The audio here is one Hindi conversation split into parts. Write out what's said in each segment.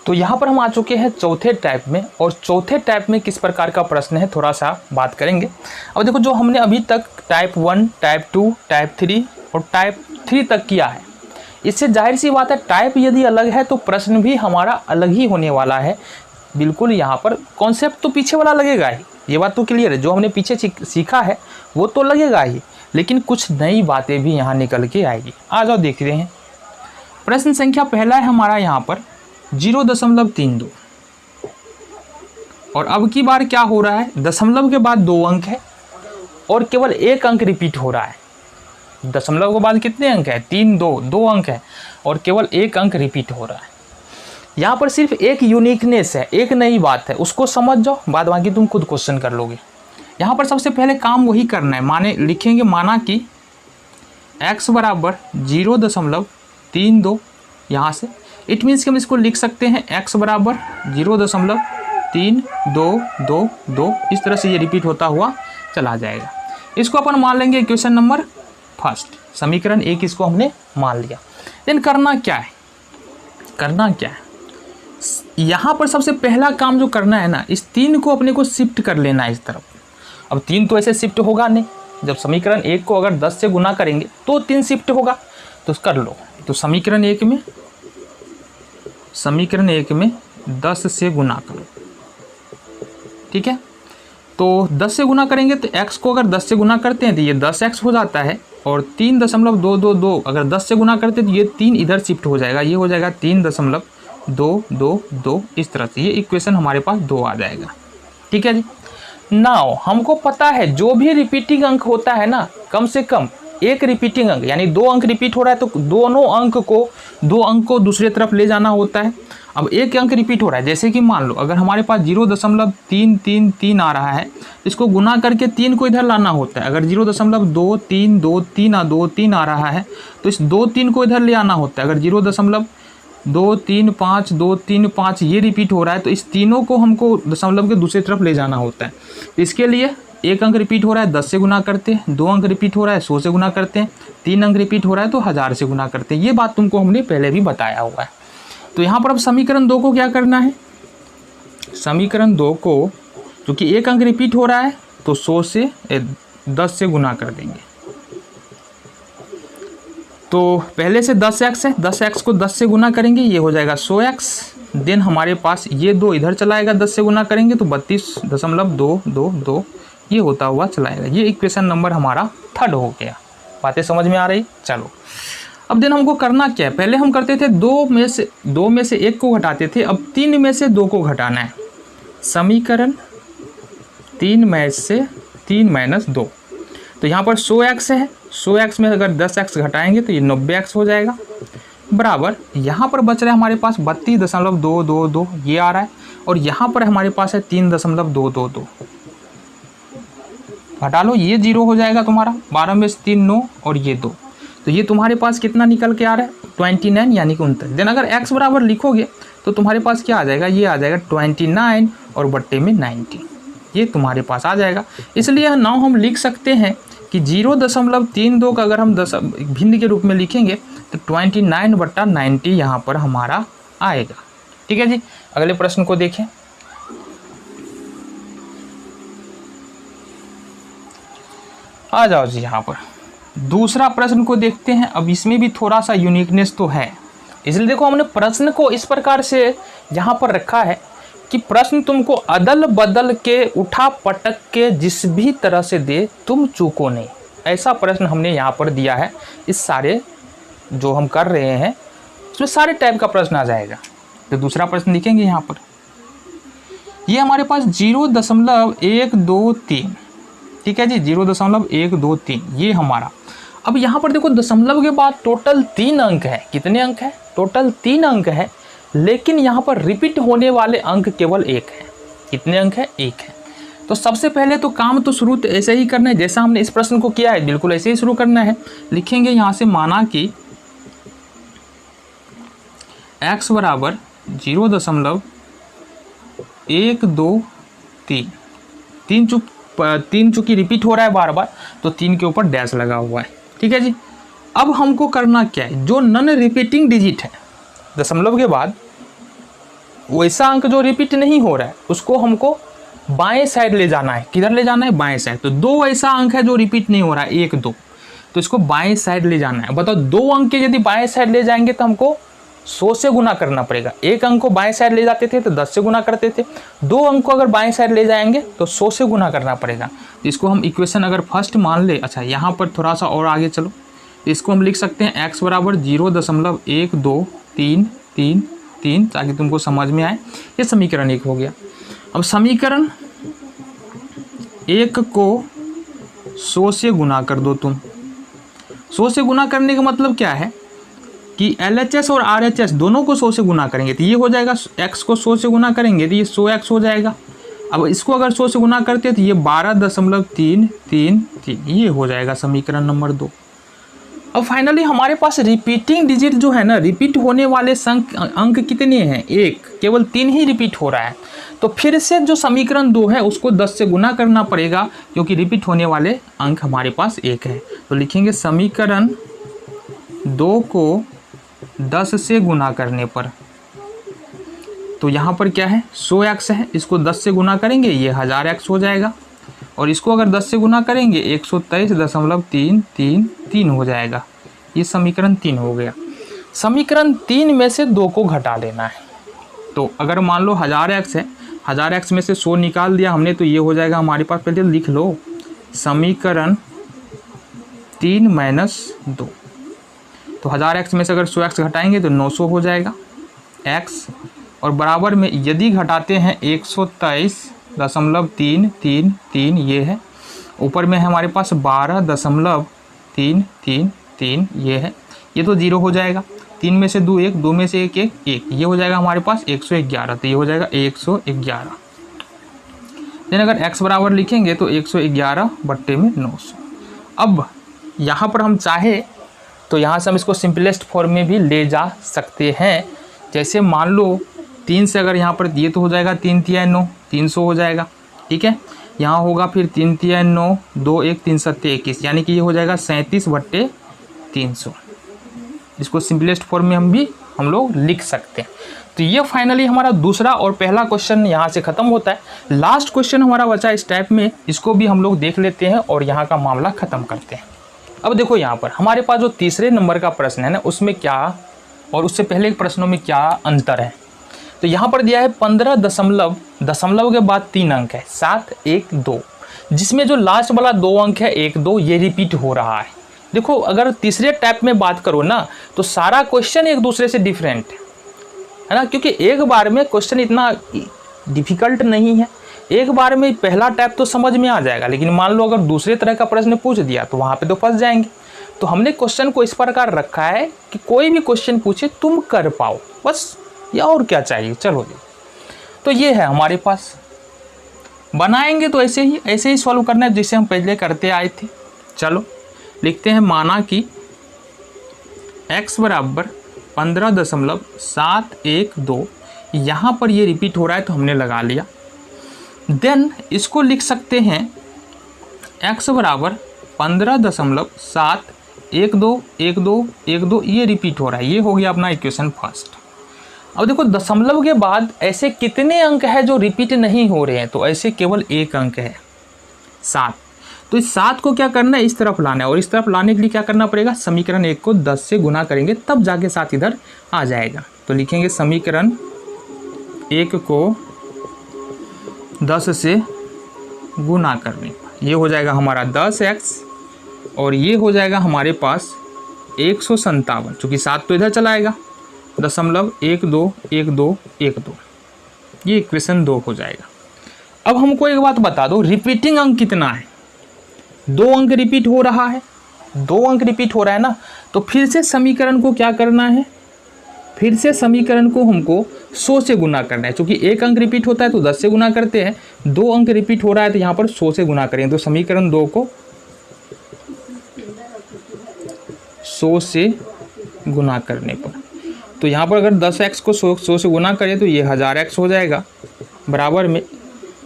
तो यहाँ पर हम आ चुके हैं चौथे टाइप में, और चौथे टाइप में किस प्रकार का प्रश्न है थोड़ा सा बात करेंगे। अब देखो, जो हमने अभी तक टाइप 1, टाइप 2, टाइप 3 और टाइप 3 तक किया है, इससे जाहिर सी बात है टाइप यदि अलग है तो प्रश्न भी हमारा अलग ही होने वाला है। बिल्कुल यहाँ पर कॉन्सेप्ट तो पीछे वाला लगेगा ही, ये बात तो क्लियर है। जो हमने पीछे सीखा है वो तो लगेगा ही, लेकिन कुछ नई बातें भी यहाँ निकल के आएगी। आ जाओ देखते हैं। प्रश्न संख्या पहला है हमारा यहाँ पर 0.32, और अब की बार क्या हो रहा है, दशमलव के बाद 2 अंक है और केवल 1 अंक रिपीट हो रहा है। दशमलव के बाद कितने अंक है, 3, 2 अंक है और केवल 1 अंक रिपीट हो रहा है। यहाँ पर सिर्फ एक यूनिकनेस है, एक नई बात है, उसको समझ जाओ, बाद बाकी तुम खुद क्वेश्चन कर लोगे। यहाँ पर सबसे पहले काम वही करना है, माने लिखेंगे माना कि x बराबर 0.32, यहाँ से इट मीन्स कि हम इसको लिख सकते हैं x बराबर 0.3222, इस तरह से ये रिपीट होता हुआ चला जाएगा। इसको अपन मान लेंगे इक्वेशन नंबर फर्स्ट, समीकरण 1 इसको हमने मान लिया। देन करना क्या है, यहाँ पर सबसे पहला काम जो करना है ना, इस 3 को अपने को शिफ्ट कर लेना है इस तरफ। अब 3 तो ऐसे शिफ्ट होगा नहीं, जब समीकरण 1 को अगर 10 से गुना करेंगे तो 3 शिफ्ट होगा, तो कर लो। तो समीकरण 1 में 10 से गुना करो, ठीक है। तो 10 से गुना करेंगे तो x को अगर 10 से गुना करते हैं तो ये 10x हो जाता है, और 3.222 अगर 10 से गुना करते हैं तो ये 3 इधर शिफ्ट हो जाएगा, ये हो जाएगा 3.222, इस तरह से ये इक्वेशन हमारे पास 2 आ जाएगा, ठीक है जी। नाउ हमको पता है जो भी रिपीटिंग अंक होता है ना, कम से कम एक रिपीटिंग अंक, यानी 2 अंक रिपीट हो रहा है तो दोनों अंक को दूसरी तरफ ले जाना होता है। अब 1 अंक रिपीट हो रहा है, जैसे कि मान लो अगर हमारे पास 0.333 आ रहा है, इसको गुना करके 3 को इधर लाना होता है। अगर 0.2323 आ रहा है तो इस 2-3 को इधर ले आना होता है। अगर 0.235 ये रिपीट हो रहा है तो इस तीनों को हमको दशमलव के दूसरी तरफ ले जाना होता है। इसके लिए 1 अंक रिपीट हो रहा है 10 से गुना करते हैं, 2 अंक रिपीट हो रहा है 100 से गुना करते हैं, 3 अंक रिपीट हो रहा है तो 1000 से गुना करते हैं। ये बात तुमको हमने पहले भी बताया हुआ है। तो यहाँ पर अब समीकरण 2 को क्या करना है, समीकरण 2 को क्योंकि 1 अंक रिपीट हो रहा है तो 100 से 10 से गुना कर देंगे। तो पहले से 10x है, 10x को 10 से गुना करेंगे, ये हो जाएगा 100x। देन हमारे पास ये 2 इधर चलाएगा, 10 से गुना करेंगे तो 32.222 ये होता हुआ चलाएगा। ये इक्वेशन नंबर हमारा 3rd हो गया। बातें समझ में आ रही? चलो अब देन हमको करना क्या है, पहले हम करते थे 2 में से 1 को घटाते थे, अब 3 में से 2 को घटाना है। समीकरण 3 में से 3 - 2, तो यहाँ पर 100x है, 100x में अगर 10x घटाएंगे तो ये 90x हो जाएगा, बराबर यहाँ पर बच रहा है हमारे पास 32.222 ये आ रहा है, और यहाँ पर हमारे पास है 3.222 घटा लो, ये 0 हो जाएगा तुम्हारा। 12 में से 3 9 और ये 2, तो ये तुम्हारे पास कितना निकल के आ रहा है 29 यानी कि 29। देन अगर x बराबर लिखोगे तो तुम्हारे पास क्या आ जाएगा, ये आ जाएगा 29 और बट्टे में 90, ये तुम्हारे पास आ जाएगा। इसलिए नाउ हम लिख सकते हैं कि 0.32 का अगर हम भिन्न के रूप में लिखेंगे तो 29/90 यहाँ पर हमारा आएगा, ठीक है जी। अगले प्रश्न को देखें। आ जाओ जी, यहाँ पर दूसरा प्रश्न को देखते हैं। अब इसमें भी थोड़ा सा यूनिकनेस तो है, इसलिए देखो हमने प्रश्न को इस प्रकार से यहाँ पर रखा है कि प्रश्न तुमको अदल बदल के उठा पटक के जिस भी तरह से दे तुम चूको नहीं, ऐसा प्रश्न हमने यहाँ पर दिया है। इस सारे जो हम कर रहे हैं उसमें सारे टाइप का प्रश्न आ जाएगा। तो दूसरा प्रश्न लिखेंगे यहाँ पर, ये हमारे पास 0.123, ठीक है जी, 0.123 ये हमारा। अब यहाँ पर देखो दशमलव के बाद टोटल 3 अंक है। कितने अंक है? टोटल 3 अंक है, लेकिन यहाँ पर रिपीट होने वाले अंक केवल 1 है। कितने अंक है? 1 है। तो सबसे पहले तो काम तो शुरू तो ऐसे ही करना है जैसा हमने इस प्रश्न को किया है, बिल्कुल ऐसे ही शुरू करना है। लिखेंगे यहाँ से, माना कि x बराबर 0.123, 3 चूंकि रिपीट हो रहा है बार बार तो 3 के ऊपर डैश लगा हुआ है, ठीक है जी। अब हमको करना क्या है, जो नॉन रिपीटिंग डिजिट है दशमलव के बाद वैसा अंक जो रिपीट नहीं हो रहा है उसको हमको बाएं साइड ले जाना है। किधर ले जाना है? बाएं साइड। तो 2 ऐसा अंक है जो रिपीट नहीं हो रहा है, 1 2, तो इसको बाएं साइड ले जाना है। बताओ 2 अंक के यदि बाएं साइड ले जाएंगे तो हमको 100 से गुना करना पड़ेगा। 1 अंक को बाएं साइड ले जाते थे तो 10 से गुना करते थे, 2 अंक को अगर बाएं साइड ले जाएंगे तो 100 से गुना करना पड़ेगा। तो इसको हम इक्वेशन अगर फर्स्ट मान ले, अच्छा यहाँ पर थोड़ा सा और आगे चलो, इसको हम लिख सकते हैं x बराबर 0.123333, ताकि तुमको समझ में आए। ये समीकरण 1 हो गया। अब समीकरण 1 को 100 से गुना कर दो तुम। 100 से गुना करने का मतलब क्या है कि LHS और RHS दोनों को 100 से गुना करेंगे तो ये हो जाएगा, x को 100 से गुना करेंगे तो ये 100x हो जाएगा। अब इसको अगर 100 से गुना करते हैं तो ये 12.333, ये हो जाएगा समीकरण नंबर 2। अब फाइनली हमारे पास रिपीटिंग डिजिट जो है ना, रिपीट होने वाले अंक कितने हैं? 1, केवल 3 ही रिपीट हो रहा है। तो फिर से जो समीकरण 2 है उसको 10 से गुना करना पड़ेगा, क्योंकि रिपीट होने वाले अंक हमारे पास 1 है। तो लिखेंगे समीकरण 2 को 10 से गुना करने पर, तो यहाँ पर क्या है? 100x है, इसको 10 से गुना करेंगे ये 1000x हो जाएगा, और इसको अगर 10 से गुना करेंगे 123.333 हो जाएगा। ये समीकरण 3 हो गया। समीकरण 3 में से 2 को घटा लेना है। तो अगर मान लो 1000x है, 1000x में से 100 निकाल दिया हमने, तो ये हो जाएगा हमारे पास, पहले लिख लो समीकरण 3 - 2। तो 1000x में से अगर 100x घटाएंगे तो 900 हो जाएगा x, और बराबर में यदि घटाते हैं 123.333, ये है। ऊपर में है हमारे पास 12.333, ये है। ये तो 0 हो जाएगा। 3 में से 2 1, 2 में से 1 1 1, ये हो जाएगा हमारे पास 111। तो ये हो जाएगा 111। देन अगर x बराबर लिखेंगे तो 111/900। अब यहाँ पर हम चाहे तो यहाँ से हम इसको सिंपलेस्ट फॉर्म में भी ले जा सकते हैं। जैसे मान लो 3 से अगर यहाँ पर ये तो हो जाएगा 3 तिहाई 9, 300 हो जाएगा, ठीक है। यहाँ होगा फिर 3 तिहाई 9, 2 1 3 7 21, यानी कि ये हो जाएगा 37/300। इसको सिंपलेस्ट फॉर्म में हम लोग लिख सकते हैं। तो ये फाइनली हमारा दूसरा और पहला क्वेश्चन यहाँ से ख़त्म होता है। लास्ट क्वेश्चन हमारा बचा इस टाइप में, इसको भी हम लोग देख लेते हैं और यहाँ का मामला ख़त्म करते हैं। अब देखो यहाँ पर हमारे पास जो तीसरे नंबर का प्रश्न है ना, उसमें क्या और उससे पहले के प्रश्नों में क्या अंतर है। तो यहाँ पर दिया है 15 दशमलव के बाद 3 अंक है 7 1 2, जिसमें जो लास्ट वाला 2 अंक है 1 2, ये रिपीट हो रहा है। देखो अगर तीसरे टाइप में बात करो ना, तो सारा क्वेश्चन एक दूसरे से डिफरेंट है ना, क्योंकि एक बार में क्वेश्चन इतना डिफिकल्ट नहीं है। एक बार में पहला टाइप तो समझ में आ जाएगा, लेकिन मान लो अगर दूसरे तरह का प्रश्न पूछ दिया तो वहाँ पे तो फंस जाएंगे। तो हमने क्वेश्चन को इस प्रकार रखा है कि कोई भी क्वेश्चन पूछे तुम कर पाओ, बस, या और क्या चाहिए। चलो जी, तो ये है हमारे पास। बनाएंगे तो ऐसे ही सॉल्व करना है जैसे हम पहले करते आए थे। चलो लिखते हैं, माना कि x बराबर 15.712, यहाँ पर ये रिपीट हो रहा है तो हमने लगा लिया। देन इसको लिख सकते हैं x बराबर 15.712, ये रिपीट हो रहा है। ये हो गया अपना इक्वेशन फर्स्ट। अब देखो दशमलव के बाद ऐसे कितने अंक है जो रिपीट नहीं हो रहे हैं, तो ऐसे केवल 1 अंक है 7। तो इस 7 को क्या करना है, इस तरफ लाना है, और इस तरफ लाने के लिए क्या करना पड़ेगा, समीकरण 1 को 10 से गुना करेंगे तब जाके 7 इधर आ जाएगा। तो लिखेंगे समीकरण 1 को 10 से गुना करने, ये हो जाएगा हमारा 10x, और ये हो जाएगा हमारे पास 157, चूँकि 7 तो इधर चलाएगा, 0.121212, ये इक्वेशन 2 हो जाएगा। अब हमको एक बात बता दो, रिपीटिंग अंक कितना है? 2 अंक रिपीट हो रहा है, 2 अंक रिपीट हो रहा है ना। तो फिर से समीकरण को क्या करना है, फिर से समीकरण को हमको 100 से गुना करना है। क्योंकि 1 अंक रिपीट होता है तो 10 से गुना करते हैं, 2 अंक रिपीट हो रहा है तो यहाँ पर 100 से गुना करेंगे। तो समीकरण 2 को 100 से गुना करने पर, तो यहाँ पर अगर 10x को 100 से गुना करें तो ये 1000x हो जाएगा। बराबर में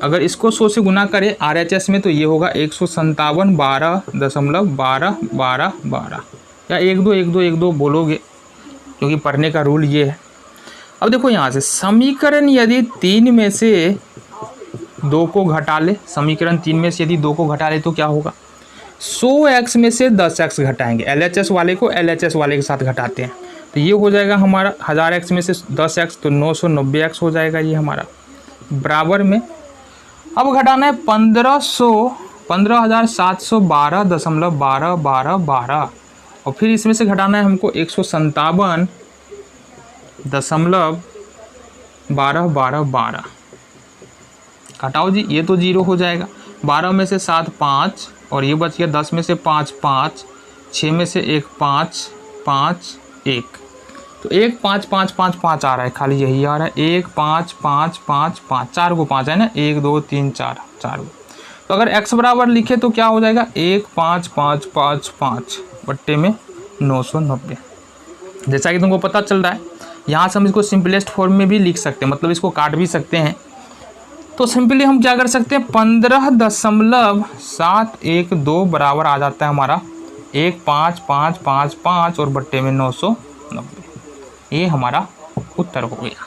अगर इसको 100 से गुना करें RHS में तो ये होगा 157 12.1212, या 1 2 1 2 1 2 बोलोगे, क्योंकि पढ़ने का रूल ये है। अब देखो यहाँ से समीकरण यदि 3 में से 2 को घटा ले, समीकरण 3 में से यदि 2 को घटा ले तो क्या होगा, 100x में से 10x घटाएंगे, LHS वाले को LHS वाले के साथ घटाते हैं, तो ये हो जाएगा हमारा 1000x में से 10x तो 990x हो जाएगा ये हमारा, बराबर में अब घटाना है 15,712.12 और फिर इसमें से घटाना है हमको 157.12 घटाओ जी, ये तो 0 हो जाएगा, 12 में से 7 5 और ये बच गया 10 में से 5 5, 6 में से 1 5 5 1, तो 1 5 5 5 5 आ रहा है, खाली यही आ रहा है 1 5 5 5 5, 4 को 5 है ना, 1 2 3 4 4 को, तो अगर x बराबर लिखे तो क्या हो जाएगा 1 5 5 5 5 बट्टे में 990। जैसा कि तुमको पता चल रहा है, यहाँ से हम इसको सिंपलेस्ट फॉर्म में भी लिख सकते हैं, मतलब इसको काट भी सकते हैं, तो सिंपली हम क्या कर सकते हैं 15.712 बराबर आ जाता है हमारा 15555 और बट्टे में 990, ये हमारा उत्तर हो गया।